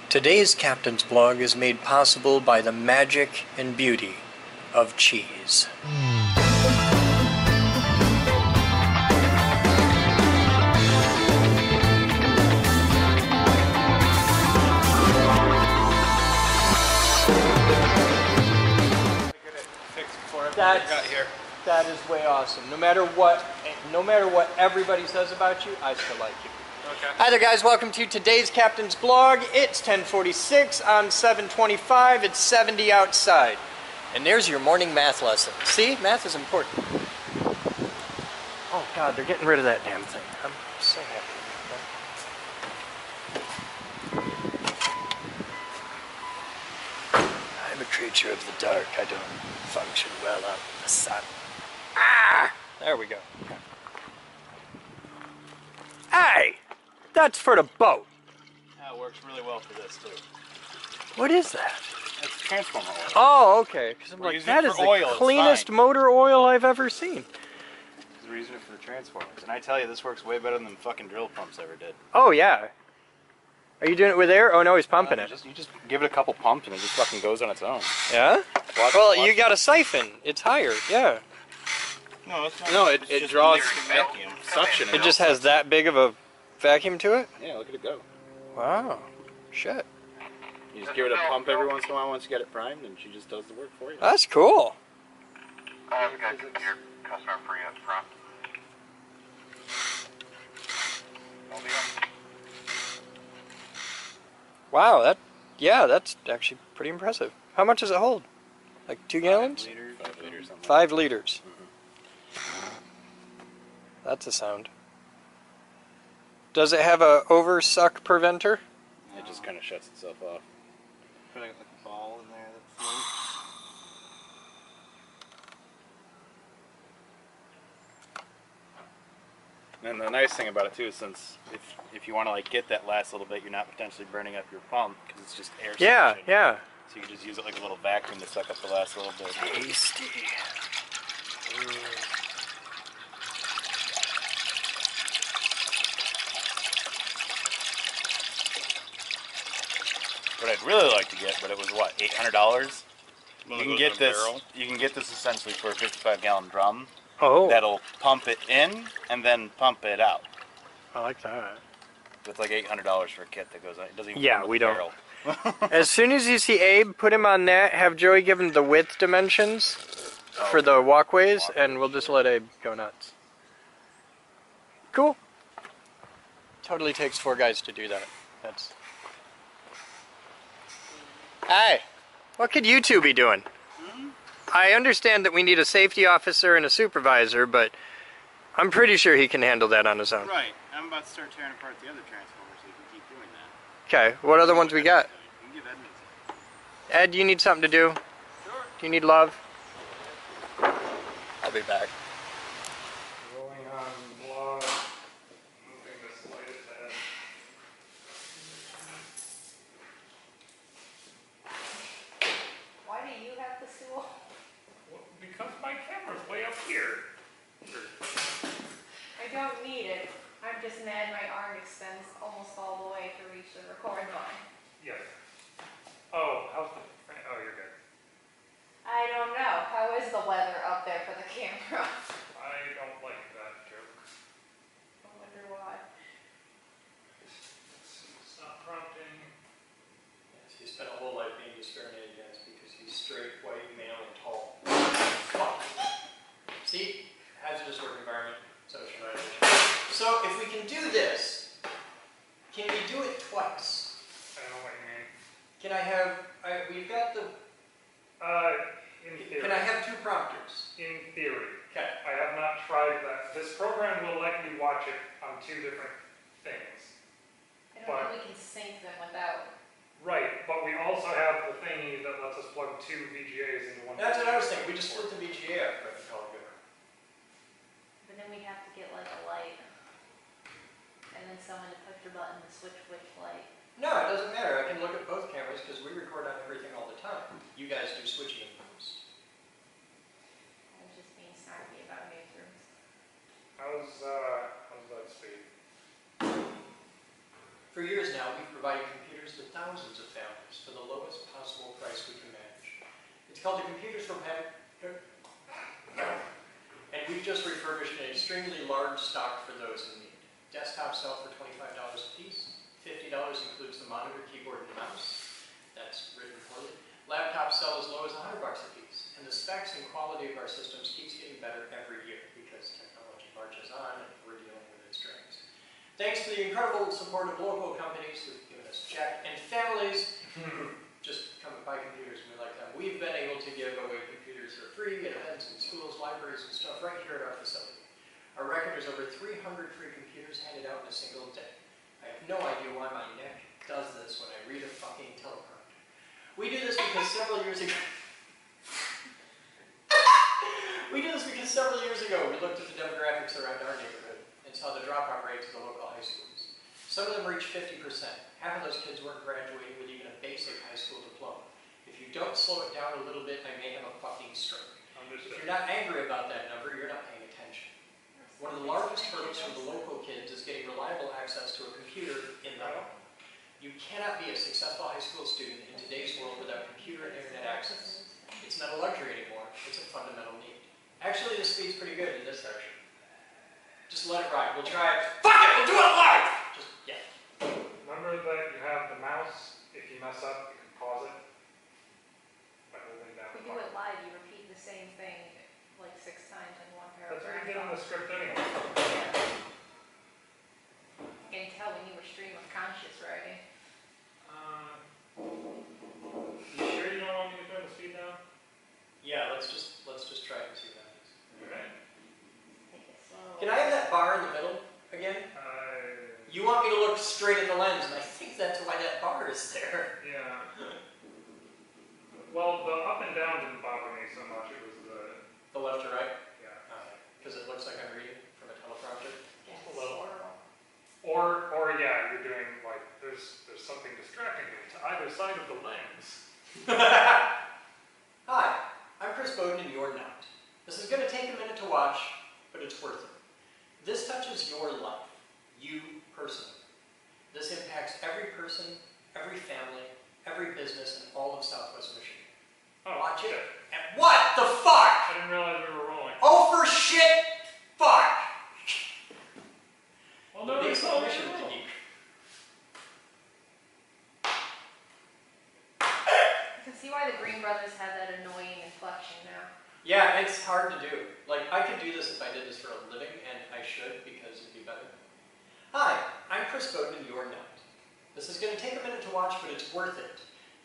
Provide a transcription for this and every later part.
Today's Captain's Blog is made possible by the magic and beauty of cheese. That is way awesome. No matter what everybody says about you, I still like you. Okay. Hi there, guys. Welcome to today's Captain's Blog. It's 10:46 on 7:25. It's 70 outside. And there's your morning math lesson. See? Math is important. Oh, God, they're getting rid of that damn thing. I'm so happy. I'm a creature of the dark. I don't function well out in the sun. Ah! There we go. Hey! That's for the boat. That works really well for this, too. What is that? It's transformer oil. Oh, okay. Because I'm like, that is the cleanest motor oil I've ever seen. We're using it for the transformers. And I tell you, this works way better than fucking drill pumps ever did. Oh, yeah. Are you doing it with air? Oh, no, he's pumping it. You just give it a couple pumps and it just fucking goes on its own. Yeah? Well, you got a siphon. It's higher, yeah. No, it's not. No, it draws vacuum, suction. It just has that big of a vacuum to it? Yeah, look at it go. Wow. Shit. You just give it a pump every once in a while once you get it primed, and she just does the work for you. That's cool. I've got your customer for you up front. Wow, that's actually pretty impressive. How much does it hold? Like 2 gallons? 5 liters, 5 liters, something. 5 liters. That's a sound. Does it have a oversuck preventer? It just kind of shuts itself off. Put like a ball in there that's loose. And the nice thing about it too is since if you want to like get that last little bit, you're not potentially burning up your pump because it's just air. Yeah, suction. yeah. So you can just use it like a little vacuum to suck up the last little bit. Tasty. What I'd really like to get, but it was what, $800? You can get this. You can get this essentially for a 55-gallon drum. Oh. That'll pump it in and then pump it out. I like that. It's like $800 for a kit that goes on. It doesn't even Yeah, come we with a don't. barrel. As soon as you see Abe, put him on that. Have Joey give him the width dimensions for the walkways, and we'll just let Abe go nuts. Cool. Totally takes 4 guys to do that. That's. Hey, what could you two be doing? I understand that we need a safety officer and a supervisor, but I'm pretty sure he can handle that on his own. Right. I'm about to start tearing apart the other transformers so you can keep doing that. Okay, what other ones we got? You can give Ed some. Ed, you need something to do? Sure. Do you need love? I'll be back. Rolling on blog, moving this latest head. Why do you have the stool? Well, because my camera's way up here. I don't need it. I'm just mad my arm extends almost all the way to reach the record button. Yes. Oh, how's the... Oh, you're good. I don't know. How is the weather up there for the camera? I don't like that joke. I wonder why. Stop prompting. Yes, he spent a whole life being discriminated against because he's straight, white, male, and tall. Fuck. See? Hazardous work environment, social violation. So, if we can do this, can we do it twice? I don't know what you mean. Can I have, we've got the, In theory. can I have 2 prompters? In theory. Okay. I have not tried that. This program will let you watch it on 2 different things. I don't know if we can sync them without. Right, but we also have the thingy that lets us plug 2 VGAs into one. That's what I was thinking. We just split the VGA up, if I can call it good. But then we have to get like a light. And then someone to push the button to switch which light. No, it doesn't matter. I can look at both cameras because we record on everything all the time. You guys do switching and boost. I was just being snarky about newsrooms. How's that speed? For years now, we've provided computers with thousands thousands of families for the lowest possible price we can manage. It's called the Computers for Families. And we've just refurbished an extremely large stock for those in need. Desktops sell for $25 a piece. $50 includes the monitor, keyboard, and mouse. That's written poorly. Laptops sell as low as $100 a piece. And the specs and quality of our systems keeps getting better every year because technology marches on and we're dealing with its strengths. Thanks to the incredible support of local companies who've given us a check and families who just come and buy computers and we like them, we've been able to give away computers for free at events in schools, libraries, and stuff right here at our facility. Our record is over 300 free computers handed out in a single day. I have no idea why my neck does this when I read a fucking teleprompter. We do this because several years ago, we looked at the demographics around our neighborhood and saw the dropout rates of the local high schools. Some of them reached 50%. Half of those kids weren't graduating with even a basic high school diploma. If you don't slow it down a little bit, I may have a fucking stroke. If you're not angry about that number, you're not paying attention. One of the largest hurdles for the local kids is getting reliable access to a computer in the home. You cannot be a successful high school student in today's world without computer and internet access. It's not a luxury anymore, it's a fundamental need. Actually, the speed's pretty good in this section. Just let it ride. We'll try it. Fuck it! We'll do it live! Just, yeah. Remember that you have the mouse. If you mess up, you can pause it by holding down If the we do button. it live, you repeat the same thing like 6 times in one That's what paragraph. you did on the script anyway. I can tell when you were stream of conscious writing. You sure you don't want me to turn the speed down? Yeah, let's just try it and see what happens. Alright. Take it slow. Can I have that bar in the middle again? You want me to look straight at the lens, and I think that's why that bar is there. Yeah. Well, the up and down didn't bother me so much. It was The left to right? yeah. Because it looks like I'm reading from a teleprompter. Yeah, a little. swirl. Or yeah, you're doing like there's something distracting you to either side of the lens. Hi, I'm Chris Boden and you're not. This is going to take a minute to watch, but it's worth it. This touches your life, you personally. This impacts every person, every family, every business in all of Southwest Michigan. Oh, Watch it. shit. And what the fuck? I didn't realize we were rolling. Oh, for shit! Fuck! Well, no, Big it's all submission right. to geek. You can see why the Green Brothers have that annoying inflection now. Yeah, it's hard to do. Like, I could do this if I did this for a living, and I should because it'd be better. Hi, I'm Chris Boden and you're not. This is going to take a minute to watch, but it's worth it.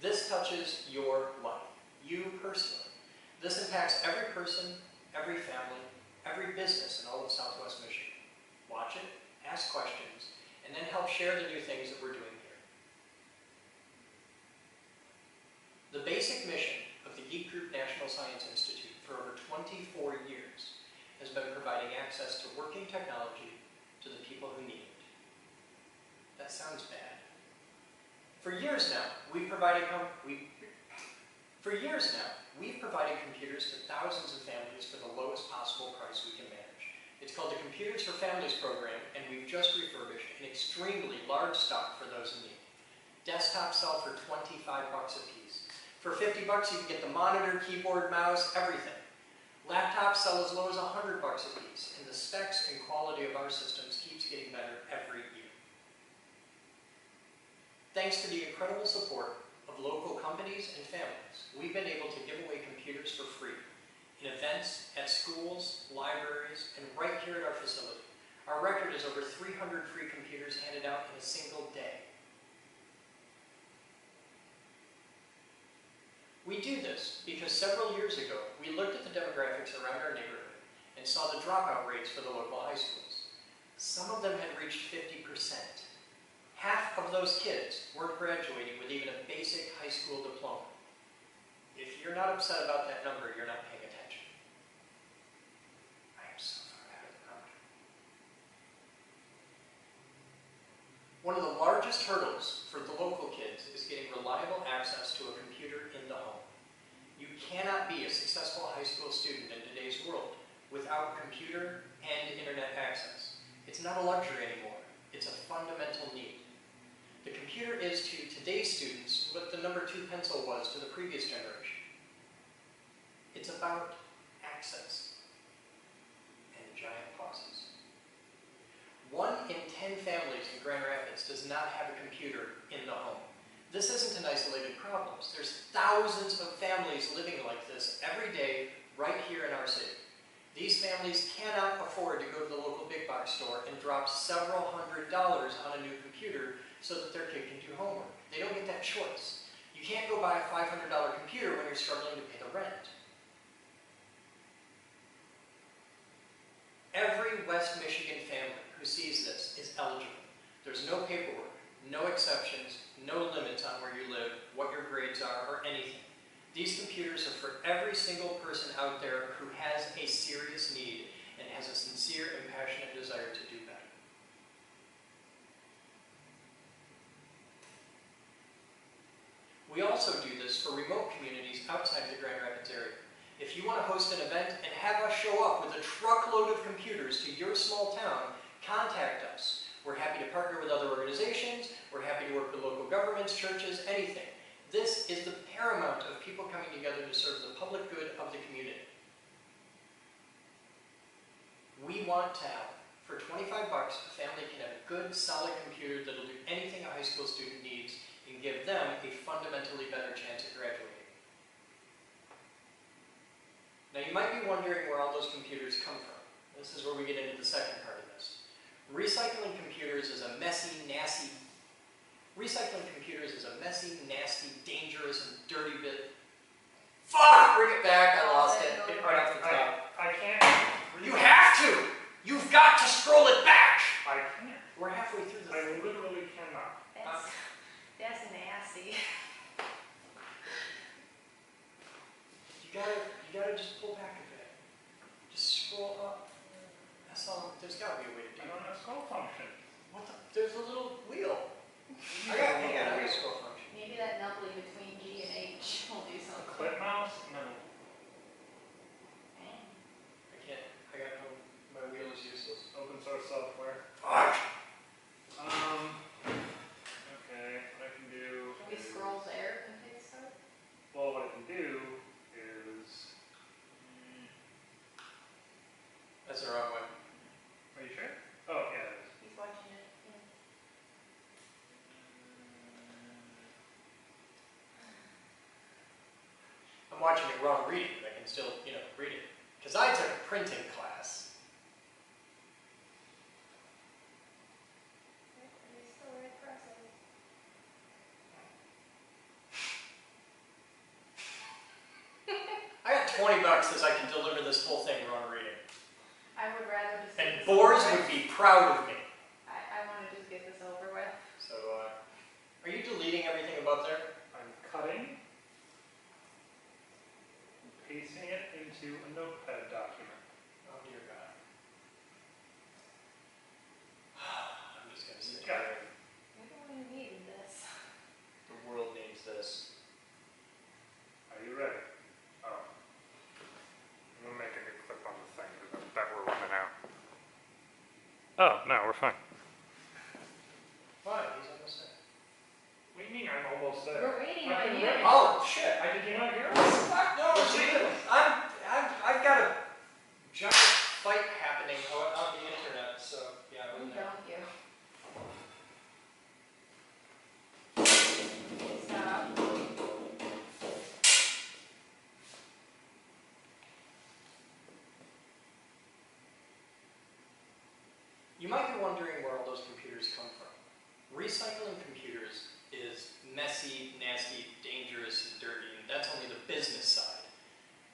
This touches your life, you personally. This impacts every person, every family, every business in all of Southwest Michigan. Watch it, ask questions, and then help share the new things that we're doing here. The basic mission of the Geek Group National Science Institute for over 24 years has been providing access to working technology to the people who need it. That sounds bad. For years now, we've provided computers to thousands of families for the lowest possible price we can manage. It's called the Computers for Families program, and we've just refurbished an extremely large stock for those in need. Desktops sell for $25 a piece. For $50, you can get the monitor, keyboard, mouse, everything. Laptops sell as low as $100 a piece, and the specs and quality of our systems keeps getting better every year. Thanks to the incredible support of local companies and families, we've been able to give away computers for free in events, at schools, libraries, and right here at our facility. Our record is over 300 free computers handed out in a single day. We do this because several years ago, we looked at the demographics around our neighborhood and saw the dropout rates for the local high schools. Some of them had reached 50%. Half of those kids weren't graduating with even a basic high school diploma. If you're not upset about that number, you're not paying attention. I am so far out of the number. One of the largest hurdles for the local kids is getting reliable access to a computer in the home. You cannot be a successful high school student in today's world without computer and internet access. It's not a luxury anymore. It's a fundamental need. The computer is to today's students what the number 2 pencil was to the previous generation. It's about access and giant pauses. 1 in 10 families in Grand Rapids does not have a computer in the home. This isn't an isolated problem. There's thousands of families living like this every day right here in our city. These families cannot afford to go to the local big box store and drop several $100s on a new computer so that their kid can do homework. They don't get that choice. You can't go buy a $500 computer when you're struggling to pay the rent. Every West Michigan family who sees this is eligible. There's no paperwork, no exceptions, no limits on where you live, what your grades are, or anything. These computers are for every single person out there who has a serious need and has a sincere and passionate desire to do better. We also do this for remote communities outside the Grand Rapids area. If you want to host an event and have us show up with a truckload of computers to your small town, contact us. We're happy to partner with other organizations. We're happy to work with local governments, churches, anything. This is the paramount of people coming together to serve the public good of the community. We want to help. For $25, a family can have a good, solid computer that'll do anything a high school student needs and give them a fundamentally better chance at graduating. Now you might be wondering where all those computers come from. This is where we get into the second part of this. Recycling computers is a messy, nasty, dangerous, and dirty bit. Fuck! Bring it back, I lost it. Hit right off the top. I can't. You have to! You've got to scroll it back! I can't. We're halfway through this. I literally cannot. That's nasty. You gotta just pull back a bit. Just scroll up. That's all. There's gotta be a way to do I it. don't have scroll function. What the? There's a little wheel. I got a scroll function. Maybe that numbly between G and H will do A something. clip mouse? No. I can't. I got no. My wheel is useless. Open source software. Fuck! Okay, what I can do. Can we scroll there and hit start? Well, what I can do is. That's the wrong way. Are you sure? Oh, yeah, it is. He's watching it. Yeah. I'm watching it wrong reading, but I can still, read it. Because I took a printing class. He's still right pressing. I got $20 as I can deliver this whole thing wrong reading. I would rather just. And get this Boers over would with. be proud of me. I want to just get this over with. So, are you deleting everything above there? I'm cutting and pasting it into a notepad document. Oh dear God. I'm just gonna sit Got here. Maybe we need this. The world needs this. Are you ready? Oh. I'm gonna make a new clip on the thing because I bet we're running out. Oh, no, we're fine. Fine, he's almost there. What do you mean I'm almost there? We're waiting I on can you. wait. Oh shit! Did you not hear us? Fuck no! I've got a giant fight happening on the internet, so yeah, I wasn't there. Don't you? Stop. You might be wondering where all those computers come from. Recycling computers is messy, nasty, dangerous, and dirty, and that's only the business side.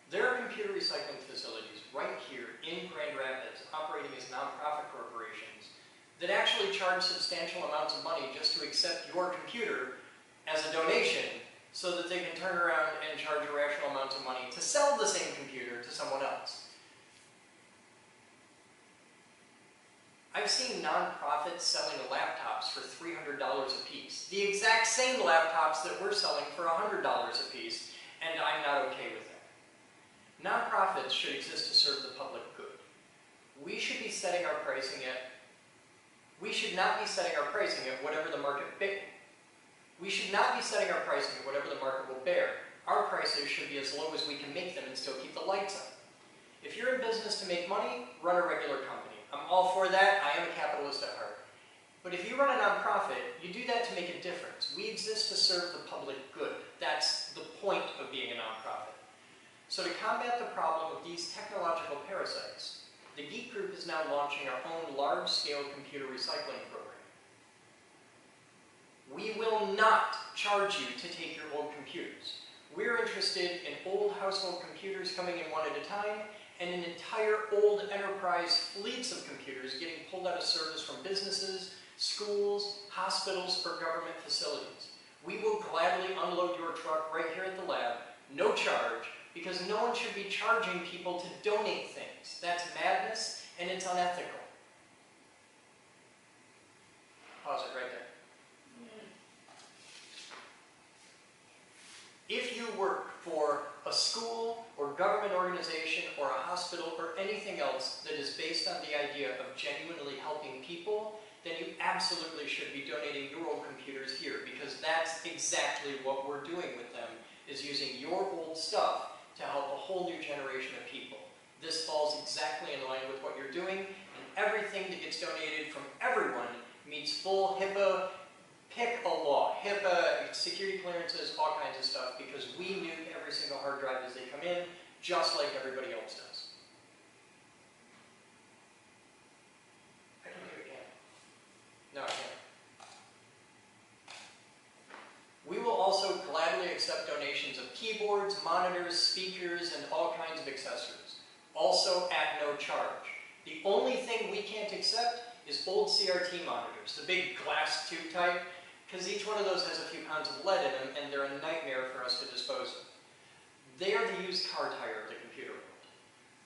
There are computer recycling facilities right here in Grand Rapids operating as nonprofit corporations that actually charge substantial amounts of money just to accept your computer as a donation so that they can turn around and charge irrational amounts of money to sell the same computer to someone else. I've seen nonprofits selling laptops for $300 a piece. The exact same laptops that we're selling for $100 a piece, and I'm not okay with that. Nonprofits should exist to serve the public good. We should be setting our pricing at, we should not be setting our pricing at whatever the market We should not be setting our pricing at whatever the market will bear. Our prices should be as low as we can make them and still keep the lights on. If you're in business to make money, run a regular company. I'm all for that. I am a capitalist at heart. But if you run a nonprofit, you do that to make a difference. We exist to serve the public good. That's the point of being a nonprofit. So to combat the problem of these technological parasites, the Geek Group is now launching our own large-scale computer recycling program. We will not charge you to take your old computers. We're interested in old household computers coming in one at a time, and an entire old enterprise fleets of computers getting pulled out of service from businesses, schools, hospitals, or government facilities. We will gladly unload your truck right here at the lab, no charge, because no one should be charging people to donate things. That's madness, and it's unethical. Pause it right there. If you work for a school or government organization or a hospital or anything else that is based on the idea of genuinely helping people, then you absolutely should be donating your old computers here, because that's exactly what we're doing with them, is using your old stuff to help a whole new generation of people. This falls exactly in line with what you're doing, and everything that gets donated from everyone meets full HIPAA, pick a law, HIPAA, security clearances, all kinds of stuff, because we nuke every single hard drive as they come in, just like everybody else does. I can do it again. No, I can't. We will also gladly accept donations of keyboards, monitors, speakers, and all kinds of accessories, also at no charge. The only thing we can't accept is old CRT monitors, the big glass tube type, because each one of those has a few pounds of lead in them, and they're a nightmare for us to dispose of. They are the used car tire of the computer world.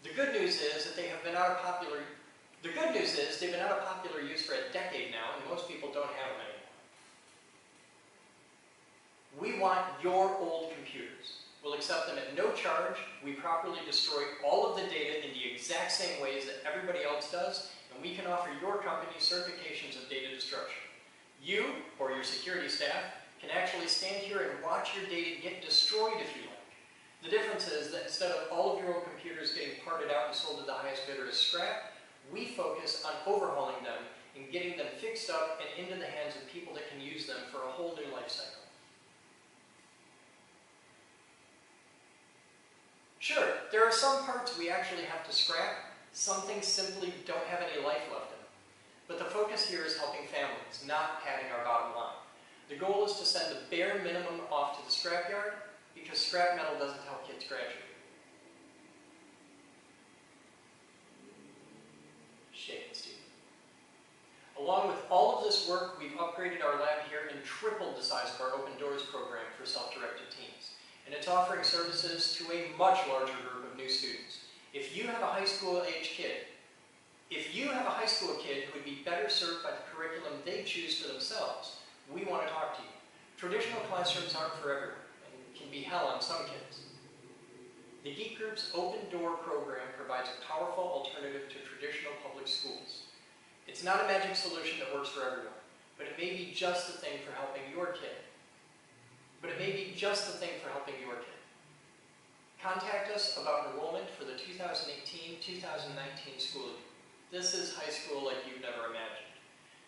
The good news is that they have been out of popular. The good news is they've been out of popular use for a decade now, and most people don't have them anymore. We want your old computers. We'll accept them at no charge. We properly destroy all of the data in the exact same ways that everybody else does, and we can offer your company certifications of data destruction. You, or your security staff, can actually stand here and watch your data get destroyed if you like. The difference is that instead of all of your old computers getting parted out and sold to the highest bidder as scrap, we focus on overhauling them and getting them fixed up and into the hands of people that can use them for a whole new life cycle. Sure, there are some parts we actually have to scrap. Some things simply don't have any life left in them. But the focus here is helping families, not padding our bottom line. The goal is to send the bare minimum off to the scrapyard, because scrap metal doesn't help kids graduate. Shake it, Steve. Along with all of this work, we've upgraded our lab here and tripled the size of our Open Doors program for self-directed teams. And it's offering services to a much larger group of new students. If you have a high school age kid, who would be better served by the curriculum they choose for themselves, we want to talk to you. Traditional classrooms aren't for everyone, and can be hell on some kids. The Geek Group's Open Door program provides a powerful alternative to traditional public schools. It's not a magic solution that works for everyone, but it may be just the thing for helping your kid. Contact us about enrollment for the 2018-2019 school year. This is high school like you've never imagined.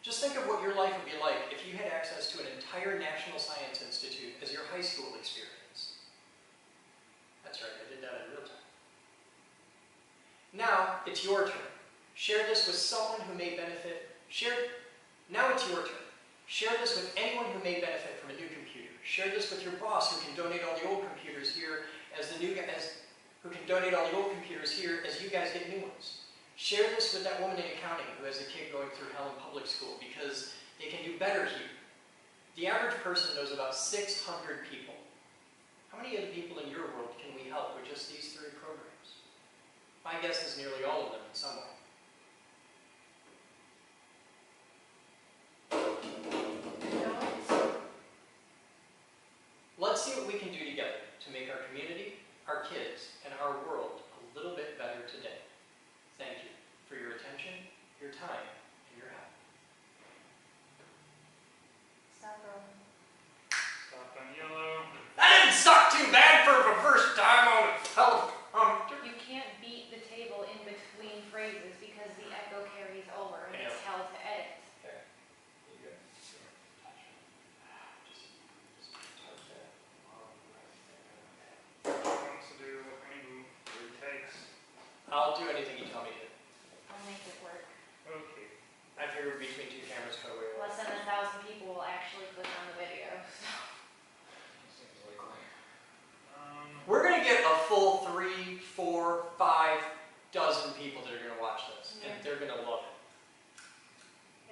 Just think of what your life would be like if you had access to an entire National Science Institute as your high school experience. That's right, I did that in real time. Now, it's your turn. Share this with someone who may benefit. Now it's your turn. Share this with anyone who may benefit from a new computer. Share this with your boss who can donate all the old computers here as you guys get new ones. Share this with that woman in accounting who has a kid going through hell in public school, because they can do better here. The average person knows about 600 people. How many of the people in your world can we help with just these 3 programs? My guess is nearly all of them in some way. Let's see what we can do together to make our community, our kids, and our world a little bit better today. Thank you for your attention, your time, and your help. Stop rolling. I'll do anything you tell me to. I'll make it work. Okay. I figured between two cameras cut away. Less than 1,000 people will actually click on the video. So. Seems likely. We're gonna get a full 3, 4, 5 dozen people that are gonna watch this, and they're gonna love it.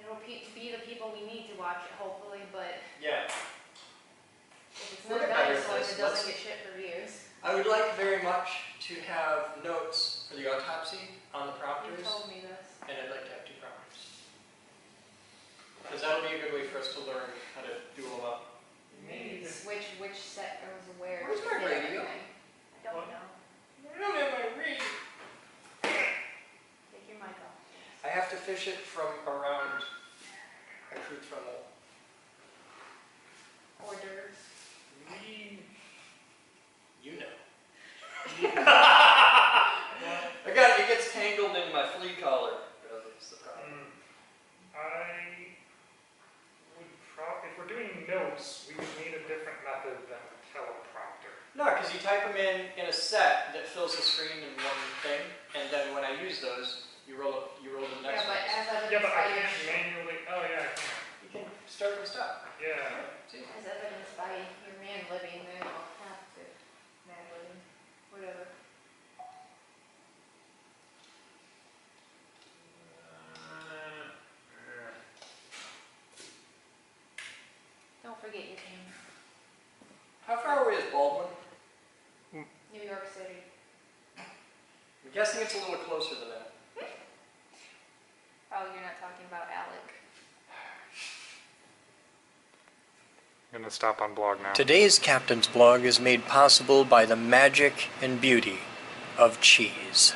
It'll be the people we need to watch it, hopefully, but Yeah. if it's We're not gonna better dinosaurs, this. it doesn't get shit for views. I would like very much to have notes for the autopsy on the You prompters, told me this. and I'd like to have 2 prompters. Because that'll be a good way for us to learn how to do them up. Maybe. Which set goes where? Where's my to fit radio? everything. I don't What? know. I don't have my reed. Take your mic off. I have to fish it from around a truth funnel. Hors d'oeuvres. You know. It gets tangled in my flea collar. That's the problem. I would if we're doing notes, we would need a different method than a teleprompter. No, because you type them in a set that fills the screen in one thing, and then when I use those, you roll the next Yeah, but one. as evidenced Yeah, but I by your can't manually. Oh yeah, I can. You can start and stop. Yeah. See? as evidenced by your man living there, well, half of it, mad living, whatever. Don't forget your camera. How far away is Baldwin? New York City. I'm guessing it's a little closer than that. Oh, you're not talking about Alec. I'm gonna stop on blog now. Today's Captain's Blog is made possible by the magic and beauty of cheese.